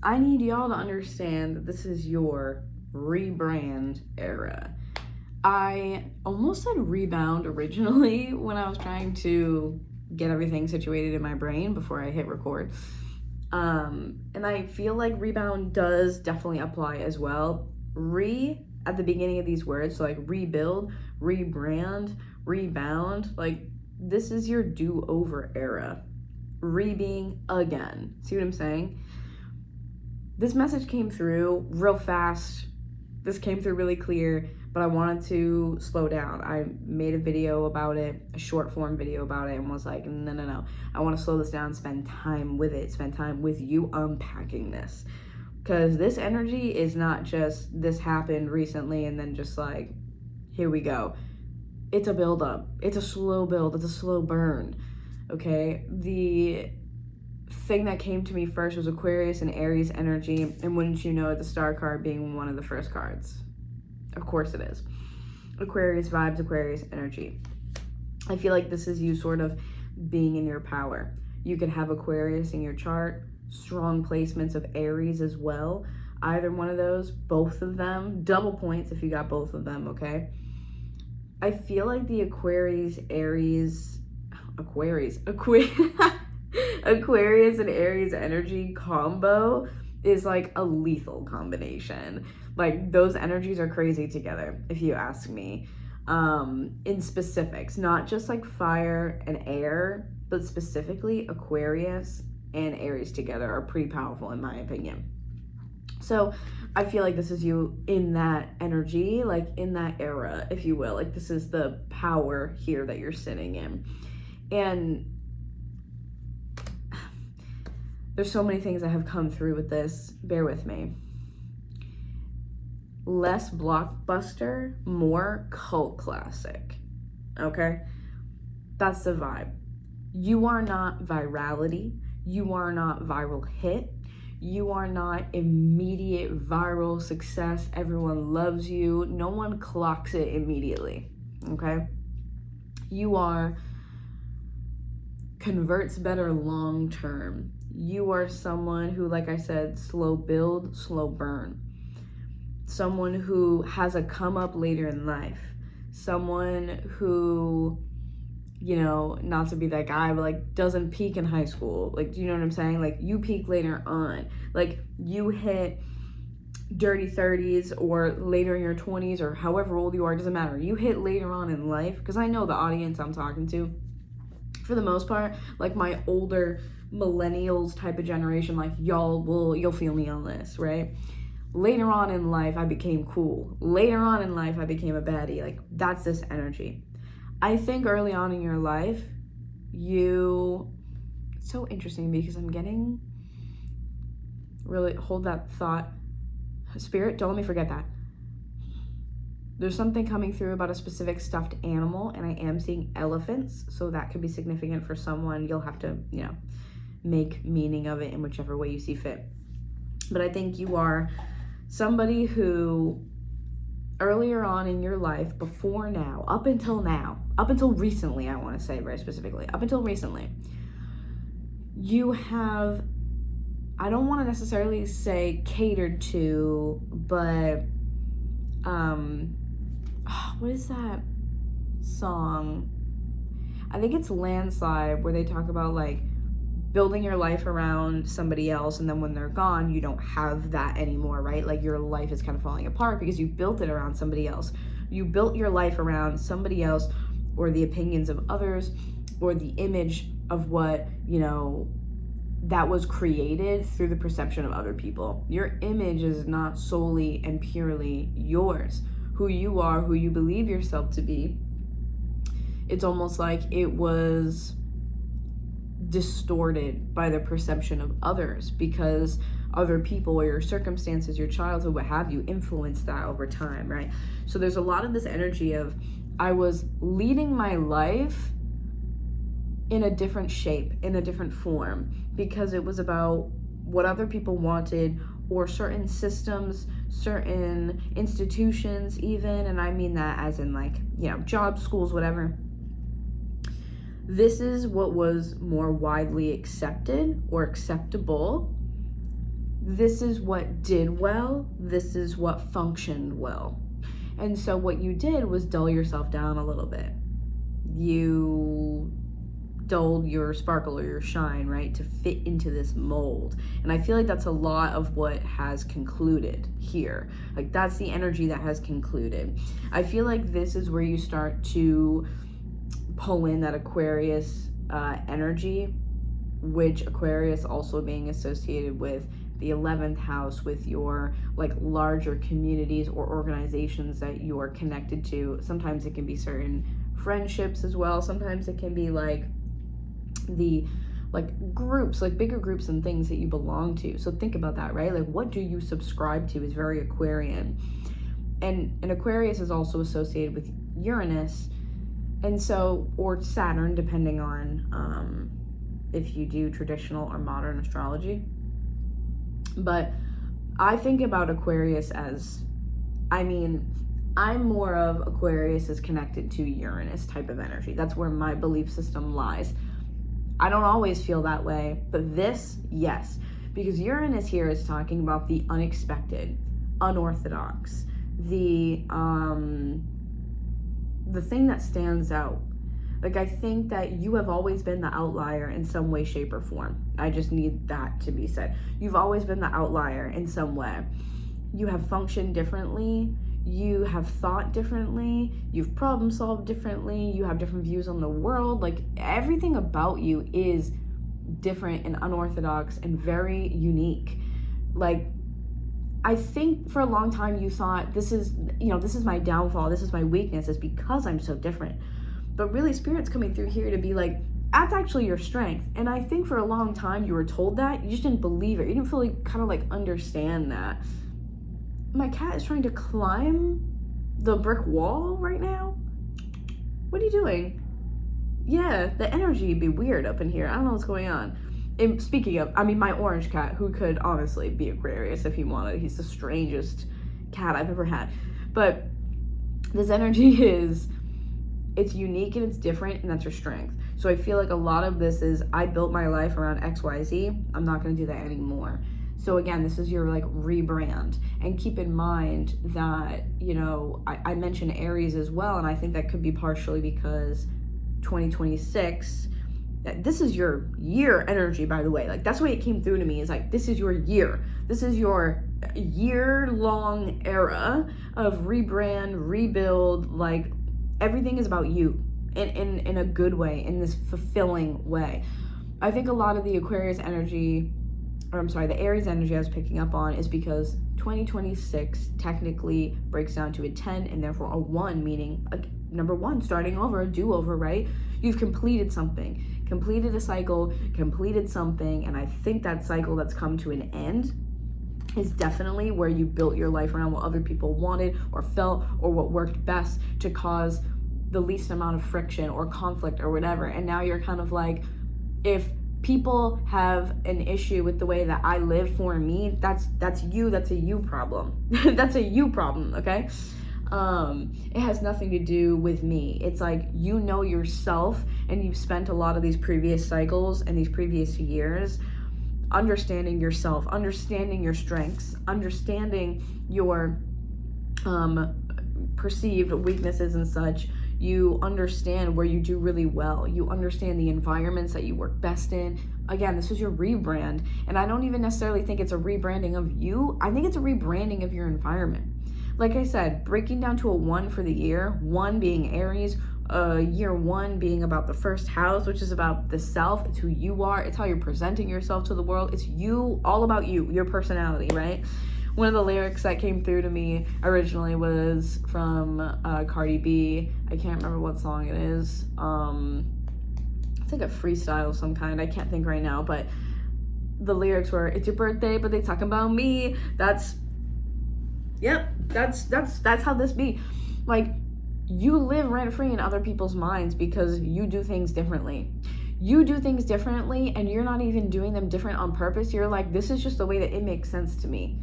I need y'all to understand that this is your rebrand era. I almost said rebound originally when I was trying to get everything situated in my brain before I hit record. And I feel like rebound does definitely apply as well. At the beginning of these words, so like rebuild, rebrand, rebound, like this is your do-over era. Being again. See what I'm saying? This message came through real fast. This came through really clear, but I wanted to slow down. I made a video about it, a short form video about it, and was like, no. I want to slow this down, spend time with it, spend time with you unpacking this. Because this energy is not just this happened recently and then just like, here we go. It's a build up. It's a slow build. It's a slow burn. Okay? The thing that came to me first was Aquarius and Aries energy, and wouldn't you know it, the star card being one of the first cards. Of course it is. Aquarius vibes, Aquarius energy. I feel like this is you sort of being in your power. You could have Aquarius in your chart, strong placements of Aries as well. Either one of those, both of them, double points if you got both of them, okay? I feel like the Aquarius and Aries energy combo is like a lethal combination. Like those energies are crazy together, if you ask me. In specifics, not just like fire and air, but specifically Aquarius and Aries together are pretty powerful in my opinion. So I feel like this is you in that energy, like in that era, if you will. Like this is the power here that you're sitting in. And there's so many things that have come through with this. Bear with me. Less blockbuster, more cult classic. Okay? That's the vibe. You are not virality. You are not viral hit. You are not immediate viral success. Everyone loves you. No one clocks it immediately. Okay? You are converts better long term. You are someone who, like I said, slow build, slow burn. Someone who has a come up later in life. Someone who, you know, not to be that guy, but like doesn't peak in high school. Like, do you know what I'm saying? Like you peak later on. Like you hit dirty 30s or later in your 20s or however old you are, doesn't matter. You hit later on in life, because I know the audience I'm talking to, for the most part, like my older millennials type of generation, like you'll feel me on this, right? Later on in life, I became cool. Later on in life, I became a baddie. Like that's this energy. I think early on in your life, it's so interesting because I'm getting, really hold that thought. Spirit, don't let me forget that. There's something coming through about a specific stuffed animal, and I am seeing elephants, so that could be significant for someone. You'll have to, you know, make meaning of it in whichever way you see fit. But I think you are somebody who earlier on in your life, before now, up until recently, I want to say very specifically, up until recently, you have, I don't want to necessarily say catered to, but what is that song? I think it's Landslide, where they talk about like building your life around somebody else, and then when they're gone, you don't have that anymore, right? Like your life is kind of falling apart because you built it around somebody else. You built your life around somebody else, or the opinions of others, or the image of what, you know, that was created through the perception of other people. Your image is not solely and purely yours. Who you are, who you believe yourself to be, it's almost like it was distorted by the perception of others because other people or your circumstances, your childhood, what have you, influenced that over time, right? So there's a lot of this energy of I was leading my life in a different shape, in a different form, because it was about what other people wanted, or certain systems, certain institutions even, and I mean that as in like, you know, jobs, schools, whatever. This is what was more widely accepted or acceptable, this is what did well, this is what functioned well. And so what you did was dull yourself down a little bit. You dulled your sparkle or your shine, right, to fit into this mold. And I feel like that's a lot of what has concluded here. Like, that's the energy that has concluded. I feel like this is where you start to pull in that Aquarius energy, which Aquarius also being associated with the 11th house, with your like larger communities or organizations that you're connected to. Sometimes it can be certain friendships as well. Sometimes it can be like the groups, like bigger groups and things that you belong to. So think about that, right? Like, what do you subscribe to is very Aquarian. And Aquarius is also associated with Uranus, and so, or Saturn, depending on if you do traditional or modern astrology. But I think about Aquarius as, I'm more of Aquarius is connected to Uranus type of energy. That's where my belief system lies. I don't always feel that way, but this, yes. Because Uranus here is talking about the unexpected, unorthodox, the thing that stands out. Like, I think that you have always been the outlier in some way, shape, or form. I just need that to be said. You've always been the outlier in some way. You have functioned differently. You have thought differently. You've problem solved differently. You have different views on the world. Like, everything about you is different and unorthodox and very unique. Like, I think for a long time you thought this is my downfall. This is my weakness, is because I'm so different. But really, Spirit's coming through here to be like, that's actually your strength. And I think for a long time you were told that. You just didn't believe it. You didn't fully kind of like understand that. My cat is trying to climb the brick wall right now. What are you doing? Yeah, the energy would be weird up in here. I don't know what's going on. And speaking of, my orange cat, who could honestly be Aquarius if he wanted. He's the strangest cat I've ever had. But this energy is, it's unique and it's different, and that's your strength. So I feel like a lot of this is, I built my life around XYZ. I'm not going to do that anymore. So again, this is your like rebrand. And keep in mind that, I mentioned Aries as well, and I think that could be partially because 2026, this is your year energy, by the way. Like, that's the way it came through to me, is like, this is your year. This is your year-long era of rebrand, rebuild. Like, everything is about you in a good way, in this fulfilling way. I think a lot of the Aquarius energy, the Aries energy I was picking up on, is because 2026 technically breaks down to a 10 and therefore a 1, meaning number 1, starting over, a do-over, right? You've completed something, completed a cycle, completed something, and I think that cycle that's come to an end is definitely where you built your life around what other people wanted or felt, or what worked best to cause the least amount of friction or conflict or whatever. And now you're kind of like, if people have an issue with the way that I live for me, that's you. That's a you problem. That's a you problem, okay? It has nothing to do with me. It's like, yourself, and you've spent a lot of these previous cycles and these previous years understanding yourself, understanding your strengths, understanding your perceived weaknesses and such. You understand where you do really well. You understand the environments that you work best in. Again, this is your rebrand. And I don't even necessarily think it's a rebranding of you. I think it's a rebranding of your environment. Like I said, breaking down to a 1 for the year, 1 being Aries, year 1 being about the first house, which is about the self. It's who you are. It's how you're presenting yourself to the world. It's you, all about you, your personality, right? One of the lyrics that came through to me originally was from Cardi B. I can't remember what song it is. It's like a freestyle of some kind. I can't think right now, but the lyrics were, "It's your birthday, but they talking about me." That's how this be. Like, you live rent-free in other people's minds because you do things differently. You do things differently, and you're not even doing them different on purpose. You're like, this is just the way that it makes sense to me.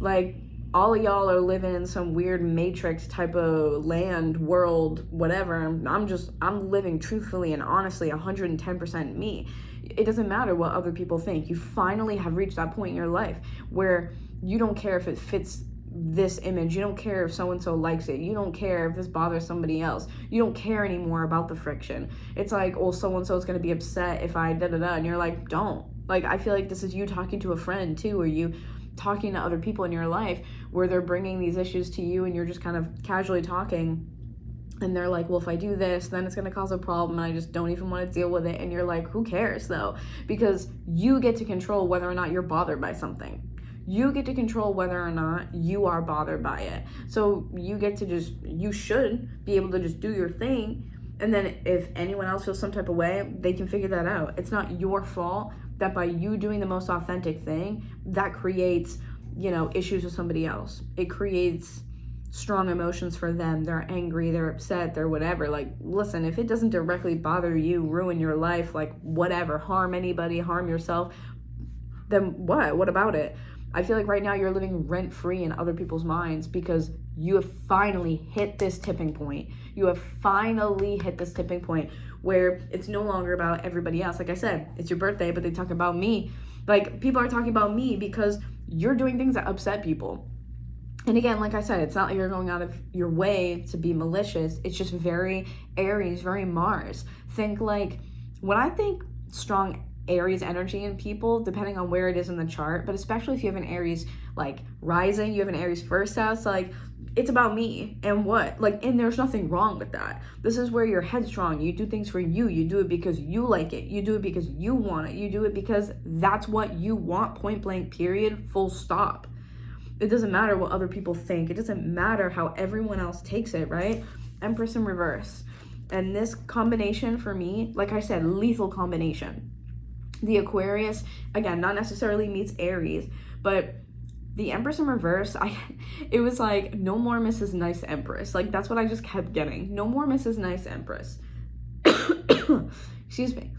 Like, all of y'all are living in some weird matrix type of land, world, whatever. I'm living truthfully and honestly 110% me. It doesn't matter what other people think. You finally have reached that point in your life where you don't care if it fits this image. You don't care if so-and-so likes it. You don't care if this bothers somebody else. You don't care anymore about the friction. It's like, oh, so-and-so is going to be upset if I da-da-da. And you're like, don't. Like, I feel like this is you talking to a friend too, or you talking to other people in your life where they're bringing these issues to you and you're just kind of casually talking. And they're like, well, if I do this, then it's going to cause a problem and I just don't even want to deal with it. And you're like, who cares though? Because you get to control whether or not you're bothered by something. You get to control whether or not you are bothered by it. So you get to you should be able to just do your thing. And then if anyone else feels some type of way, they can figure that out. It's not your fault that by you doing the most authentic thing, that creates, issues with somebody else. It creates strong emotions for them. They're angry, they're upset, they're whatever. Like, listen, if it doesn't directly bother you, ruin your life, like whatever, harm anybody, harm yourself, then what? What about it? I feel like right now you're living rent-free in other people's minds because you have finally hit this tipping point. You have finally hit this tipping point where it's no longer about everybody else. Like I said, it's your birthday, but they talk about me. Like, people are talking about me because you're doing things that upset people. And again, like I said, it's not like you're going out of your way to be malicious. It's just very Aries, very Mars. Think like, when I think strong Aries energy in people, depending on where it is in the chart, but especially if you have an Aries like rising, you have an Aries first house, like, it's about me and what, like, and there's nothing wrong with that. This is where you're headstrong. You do things for you. You do it because you like it. You do it because you want it. You do it because that's what you want, point blank, period, full stop. It doesn't matter what other people think. It doesn't matter how everyone else takes it, right? Empress in reverse. And this combination for me, like I said, lethal combination. The Aquarius, again, not necessarily meets Aries, but the Empress in reverse, it was like, no more Mrs. Nice Empress. Like, that's what I just kept getting. No more Mrs. Nice Empress. Excuse me.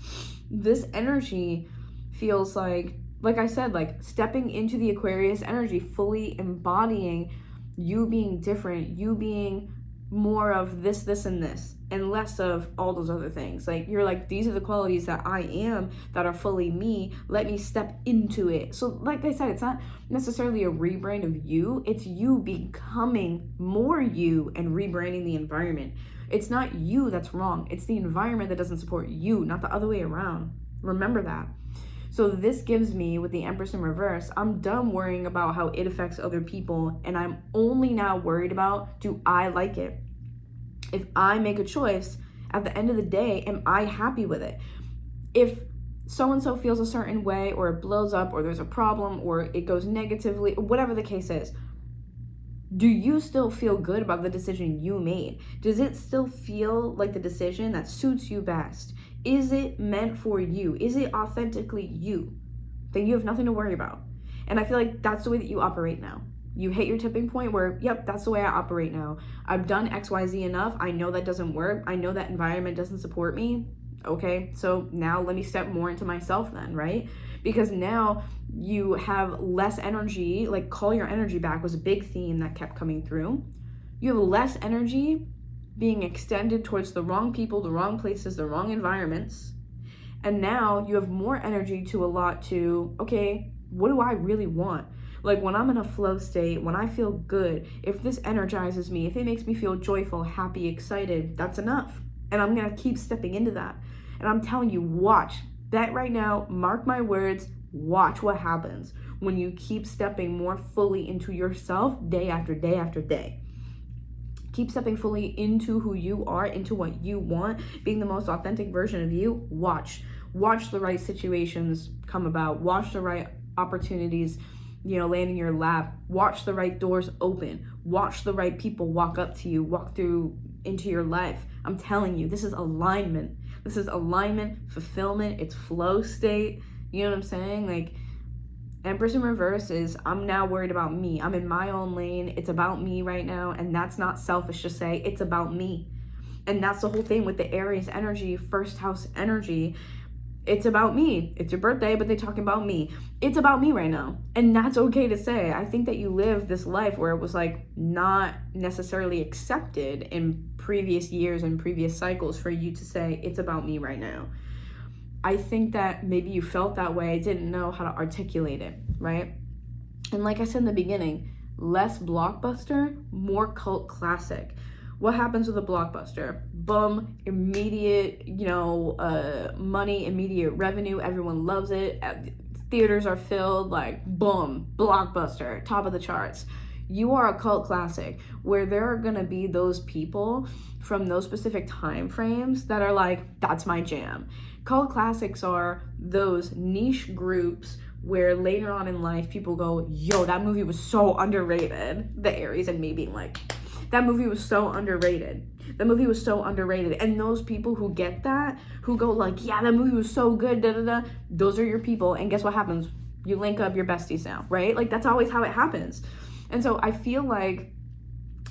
This energy feels like I said, like stepping into the Aquarius energy, fully embodying you being different, you being more of this, and this, and less of all those other things. Like, you're like, these are the qualities that I am, that are fully me. Let me step into it. So like I said, it's not necessarily a rebrand of you. It's you becoming more you and rebranding the environment. It's not you that's wrong. It's the environment that doesn't support you, not the other way around. Remember that. So this gives me, with the Empress in reverse, I'm done worrying about how it affects other people, and I'm only now worried about, do I like it? If I make a choice, at the end of the day, am I happy with it? If so-and-so feels a certain way, or it blows up, or there's a problem, or it goes negatively, whatever the case is, do you still feel good about the decision you made? Does it still feel like the decision that suits you best? Is it meant for you? Is it authentically you? Then you have nothing to worry about. And I feel like that's the way that you operate now. You hit your tipping point where, yep, that's the way I operate now. I've done XYZ enough. I know that doesn't work. I know that environment doesn't support me. Okay, so now let me step more into myself then, right? Because now you have less energy, like call your energy back was a big theme that kept coming through. You have less energy being extended towards the wrong people, the wrong places, the wrong environments. And now you have more energy to allot to, okay, what do I really want? Like, when I'm in a flow state, when I feel good, if this energizes me, if it makes me feel joyful, happy, excited, that's enough. And I'm gonna keep stepping into that. And I'm telling you, watch that right now, mark my words, watch what happens when you keep stepping more fully into yourself day after day after day. Keep stepping fully into who you are, into what you want, being the most authentic version of you. Watch the right situations come about. Watch the right opportunities, land in your lap. Watch the right doors open. Watch the right people walk up to you, walk through into your life. I'm telling you, this is alignment. This is alignment, fulfillment. It's flow state. You know what I'm saying? Like, Empress in reverse is, I'm now worried about me. I'm in my own lane. It's about me right now. And that's not selfish to say, it's about me. And that's the whole thing with the Aries energy, first house energy. It's about me. It's your birthday, but they're talking about me. It's about me right now. And that's okay to say. I think that you lived this life where it was like not necessarily accepted in previous years and previous cycles for you to say, it's about me right now. I think that maybe you felt that way, didn't know how to articulate it, right? And like I said in the beginning, less blockbuster, more cult classic. What happens with a blockbuster? Boom, immediate, money, immediate revenue. Everyone loves it. Theaters are filled, like, boom, blockbuster, top of the charts. You are a cult classic, where there are gonna be those people from those specific time frames that are like, that's my jam. Cult classics are those niche groups where later on in life people go, yo, that movie was so underrated. The Aries and me being like, that movie was so underrated. The movie was so underrated. And those people who get that, who go like, yeah, that movie was so good, da da da, those are your people. And guess what happens? You link up your besties now, right? Like, that's always how it happens. And so I feel like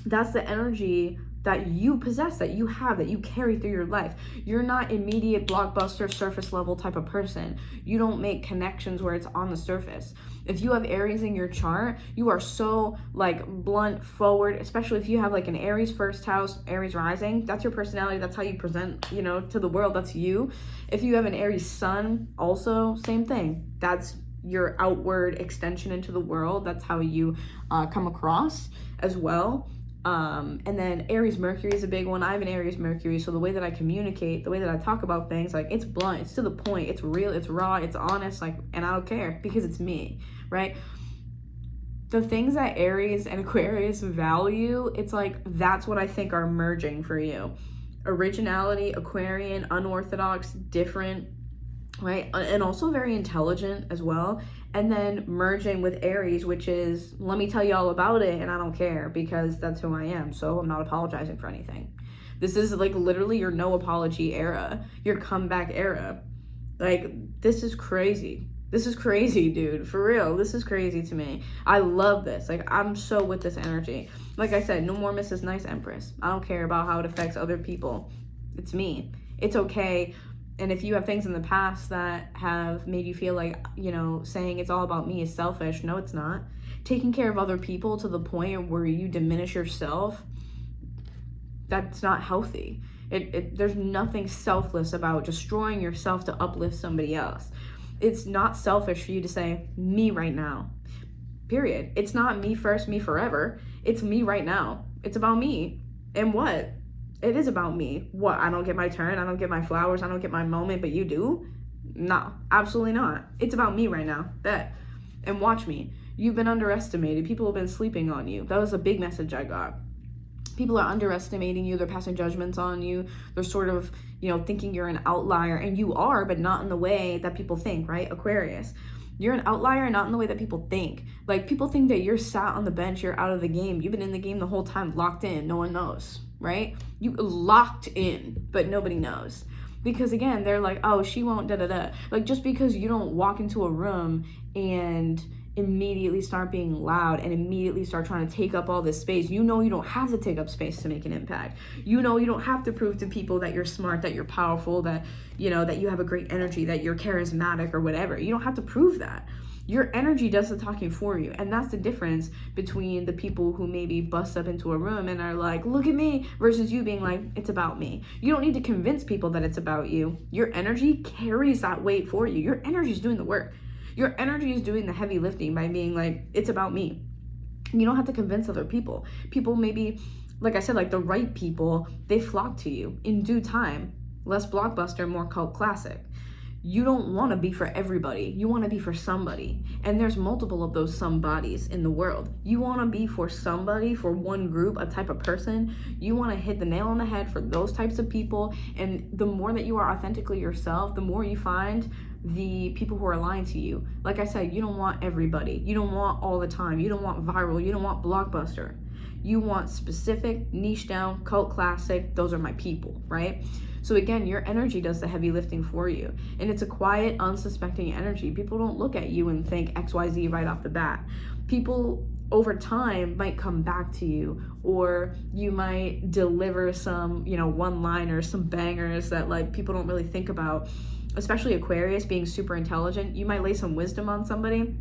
that's the energy that you possess, that you have, that you carry through your life. You're not immediate blockbuster surface level type of person. You don't make connections where it's on the surface. If you have Aries in your chart, you are so like blunt, forward, especially if you have like an Aries first house, Aries rising, that's your personality. That's how you present, to the world. That's you. If you have an Aries sun, also same thing. That's your outward extension into the world. That's how you come across as well. And then Aries Mercury is a big one. I have an Aries Mercury, so the way that I communicate, the way that I talk about things, like, it's blunt, it's to the point, it's real, it's raw, it's honest, like, and I don't care because it's me, right? The things that Aries and Aquarius value, it's like, that's what I think are merging for you. Originality, Aquarian, unorthodox, different, right? And also very intelligent as well. And then merging with Aries, which is, let me tell you all about it and I don't care because that's who I am. So I'm not apologizing for anything. This is like literally your no apology era, your comeback era. Like, this is crazy. This is crazy, dude. For real. This is crazy to me. I love this. Like, I'm so with this energy. Like I said, no more Mrs. Nice Empress. I don't care about how it affects other people. It's me. It's okay. And if you have things in the past that have made you feel like, saying it's all about me is selfish, no, it's not. Taking care of other people to the point where you diminish yourself, that's not healthy. There's nothing selfless about destroying yourself to uplift somebody else. It's not selfish for you to say, me right now, period. It's not me first, me forever. It's me right now. It's about me. And what? It is about me. What? I don't get my turn. I don't get my flowers. I don't get my moment, but you do? No, absolutely not. It's about me right now. Bet. And watch me. You've been underestimated. People have been sleeping on you. That was a big message I got. People are underestimating you. They're passing judgments on you. They're sort of, thinking you're an outlier. And you are, but not in the way that people think, right? Aquarius. You're an outlier, not in the way that people think. Like, people think that you're sat on the bench, you're out of the game. You've been in the game the whole time, locked in. No one knows, right? You locked in, but nobody knows. Because again, they're like, oh, she won't da-da-da. Like, just because you don't walk into a room and immediately start being loud and immediately start trying to take up all this space, you don't have to take up space to make an impact. You don't have to prove to people that you're smart, that you're powerful, that that you have a great energy, that you're charismatic or whatever. You don't have to prove that. Your energy does the talking for you. And that's the difference between the people who maybe bust up into a room and are like, look at me, versus you being like, it's about me. You don't need to convince people that it's about you. Your energy carries that weight for you. Your energy is doing the work. Your energy is doing the heavy lifting by being like, it's about me. You don't have to convince other people. People maybe, like I said, like the right people, they flock to you in due time. Less blockbuster, more cult classic. You don't want to be for everybody. You want to be for somebody. And there's multiple of those somebodies in the world. You want to be for somebody, for one group, a type of person. You want to hit the nail on the head for those types of people. And the more that you are authentically yourself, the more you find the people who are aligned to you. Like I said, you don't want everybody. You don't want all the time. You don't want viral. You don't want blockbuster. You want specific, niche down, cult classic. Those are my people, right? So again, your energy does the heavy lifting for you. And it's a quiet, unsuspecting energy. People don't look at you and think XYZ right off the bat. People over time might come back to you, or you might deliver some, one-liners, some bangers that like people don't really think about. Especially Aquarius being super intelligent, you might lay some wisdom on somebody.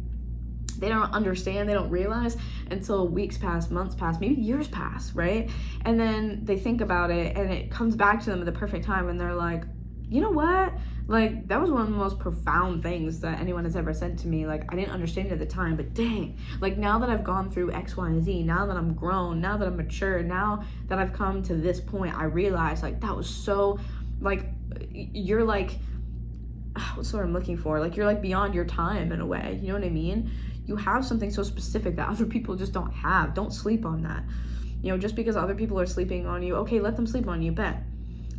They don't understand, they don't realize until weeks pass, months pass, maybe years pass, right? And then they think about it and it comes back to them at the perfect time and they're like, you know what? Like, that was one of the most profound things that anyone has ever said to me. Like, I didn't understand it at the time, but dang, like, now that I've gone through X, Y, and Z, now that I'm grown, now that I'm mature, now that I've come to this point, I realize, like, that was so, like, you're like, what's the word I'm looking for? Like, you're like beyond your time in a way, you know what I mean? You have something so specific that other people just don't have. Don't sleep on that. You know, just because other people are sleeping on you, okay, let them sleep on you, bet.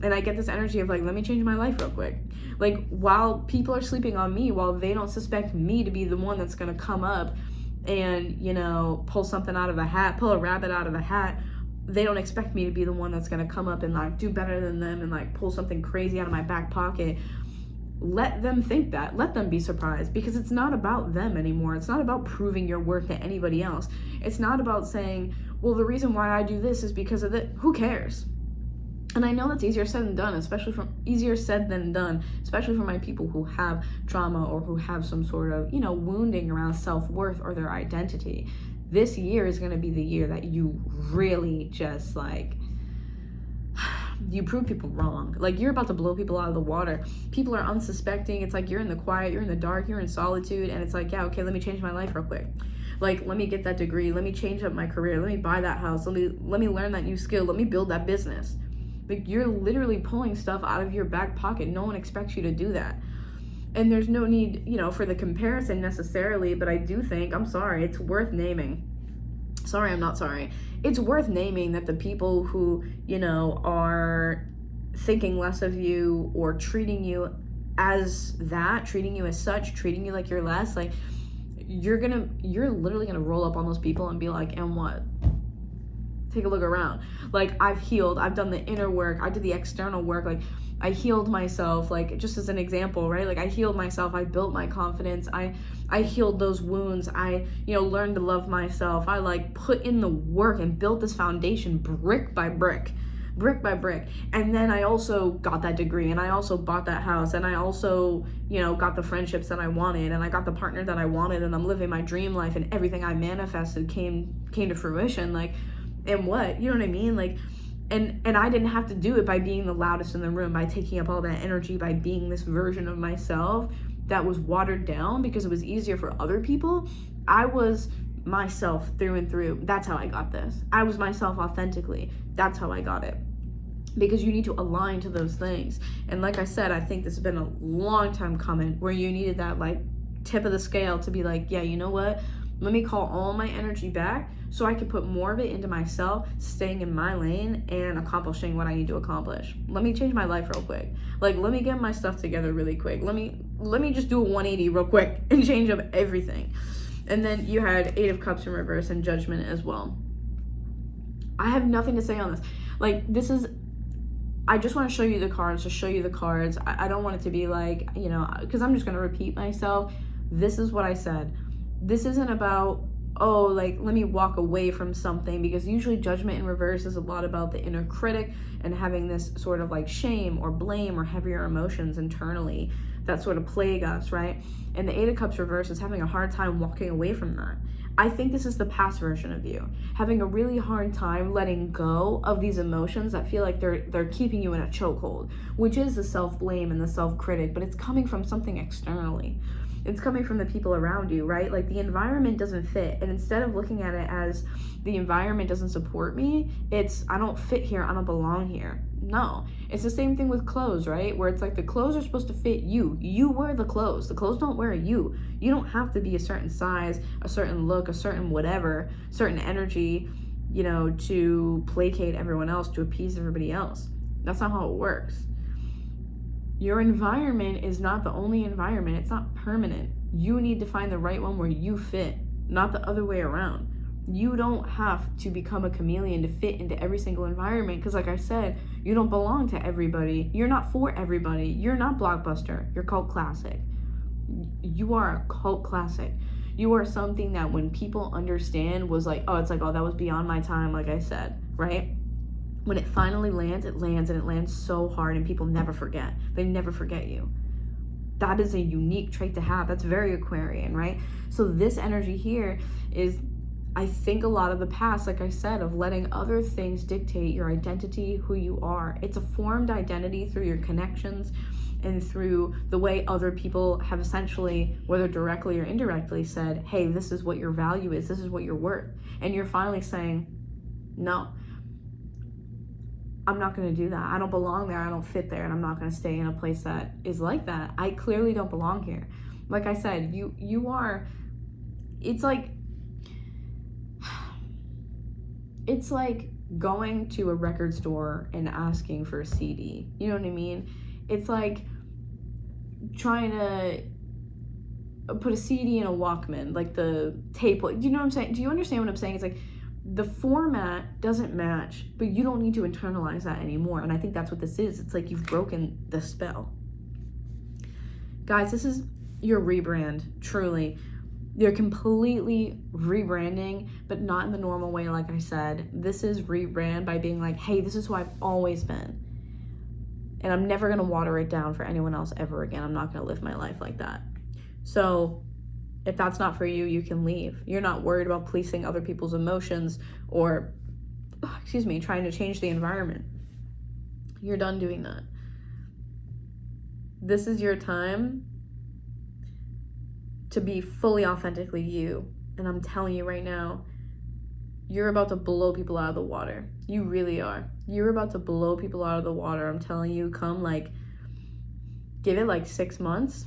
And I get this energy of like, let me change my life real quick. Like, while people are sleeping on me, while they don't suspect me to be the one that's going to come up and, you know, pull something out of a hat, pull a rabbit out of a hat, they don't expect me to be the one that's going to come up and like do better than them and like pull something crazy out of my back pocket. Let them think that. Let them be surprised, because it's not about them anymore. It's not about proving your worth to anybody else. It's not about saying, well, the reason why I do this is because of it. Who cares? And I know that's easier said than done, especially for my people who have trauma or who have some sort of, you know, wounding around self-worth or their identity. This year is going to be the year that you really just like, you prove people wrong. Like, you're about to blow people out of the water. People are unsuspecting. It's like you're in the quiet, you're in the dark, you're in solitude, and it's like, yeah, okay, let me change my life real quick. Like, let me get that degree, let me change up my career, let me buy that house, let me learn that new skill, let me build that business. Like, you're literally pulling stuff out of your back pocket. No one expects you to do that. And there's no need, you know, for the comparison necessarily, but I do think, I'm sorry, it's worth naming. Sorry, I'm not sorry. It's worth naming that the people who, you know, are thinking less of you or treating you as that, treating you as such, treating you like you're less, like, you're literally gonna roll up on those people and be like, and what? Take a look around. Like, I've healed, I've done the inner work, I did the external work, like, I healed myself, like, just as an example, right? Like, I healed myself, I built my confidence, I healed those wounds, I, you know, learned to love myself, I, like, put in the work and built this foundation brick by brick, and then I also got that degree, and I also bought that house, and I also, you know, got the friendships that I wanted, and I got the partner that I wanted, and I'm living my dream life, and everything I manifested came to fruition, like, and what, you know what I mean? Like, and I didn't have to do it by being the loudest in the room, by taking up all that energy, by being this version of myself that was watered down because it was easier for other people. I was myself through and through. That's how I got this. I was myself authentically. That's how I got it. Because you need to align to those things. And like I said, I think this has been a long time coming, where you needed that like tip of the scale to be like, yeah, you know what? Let me call all my energy back so I can put more of it into myself, staying in my lane and accomplishing what I need to accomplish. Let me change my life real quick. Like, let me get my stuff together really quick. Let me just do a 180 real quick and change up everything. And then you had Eight of Cups in reverse and Judgment as well. I have nothing to say on this. Like, I just want to show you the cards, to show you the cards. I don't want it to be like, you know, because I'm just going to repeat myself. This is what I said. This isn't about, oh, like, let me walk away from something, because usually Judgment in reverse is a lot about the inner critic and having this sort of like shame or blame or heavier emotions internally that sort of plague us, right? And the Eight of Cups reverse is having a hard time walking away from that. I think this is the past version of you, having a really hard time letting go of these emotions that feel like they're keeping you in a chokehold, which is the self-blame and the self-critic, but it's coming from something externally. It's coming from the people around you, right? Like, the environment doesn't fit. And instead of looking at it as the environment doesn't support me, it's I don't fit here, I don't belong here. No, it's the same thing with clothes, right? Where it's like the clothes are supposed to fit you. You wear the clothes don't wear you. You don't have to be a certain size, a certain look, a certain whatever, certain energy, you know, to placate everyone else, to appease everybody else. That's not how it works. Your environment is not the only environment. It's not permanent. You need to find the right one where you fit, not the other way around. You don't have to become a chameleon to fit into every single environment, because like I said, you don't belong to everybody. You're not for everybody. You're not Blockbuster. You're cult classic. You are a cult classic. You are something that when people understand was like, oh, it's like, oh, that was beyond my time, like I said, right? When it finally lands, and it lands so hard, and people never forget. They never forget you. That is a unique trait to have. That's very Aquarian, right? So this energy here is, I think, a lot of the past, like I said, of letting other things dictate your identity, who you are. It's a formed identity through your connections. and through the way other people have essentially, whether directly or indirectly, said, hey, this is what your value is, this is what you're worth. And you're finally saying, no, I'm not going to do that. I don't belong there. I don't fit there. And I'm not going to stay in a place that is like that. I clearly don't belong here. Like I said, you are, it's like going to a record store and asking for a CD. You know what I mean? It's like trying to put a CD in a Walkman, like the tape. Do you know what I'm saying? Do you understand what I'm saying? It's like the format doesn't match, but you don't need to internalize that anymore. And I think that's what this is. It's like you've broken the spell. Guys, this is your rebrand, truly. You're completely rebranding, but not in the normal way, like I said. This is rebrand by being like, hey, this is who I've always been. And I'm never going to water it down for anyone else ever again. I'm not going to live my life like that. So if that's not for you, you can leave. You're not worried about policing other people's emotions or, trying to change the environment. You're done doing that. This is your time to be fully authentically you. And I'm telling you right now, you're about to blow people out of the water. You really are. You're about to blow people out of the water. I'm telling you, give it 6 months.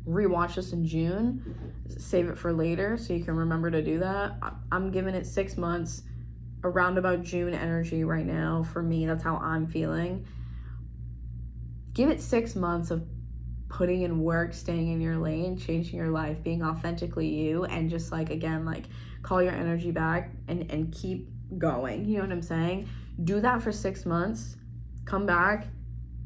Rewatch this in June. Save it for later so you can remember to do that. I'm giving it 6 months, around about June energy right now. For me, that's how I'm feeling. Give it 6 months of putting in work, staying in your lane, changing your life, being authentically you, and just call your energy back and keep going. You know what I'm saying? Do that for 6 months. Come back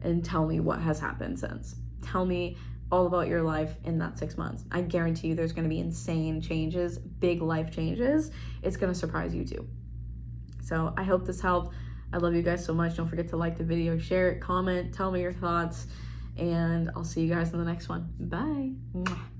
and tell me what has happened since. Tell me all about your life in that 6 months. I guarantee you there's going to be insane changes, big life changes. It's going to surprise you too. So I hope this helped. I love you guys so much. Don't forget to like the video, share it, comment, tell me your thoughts, and I'll see you guys in the next one. Bye. Mwah.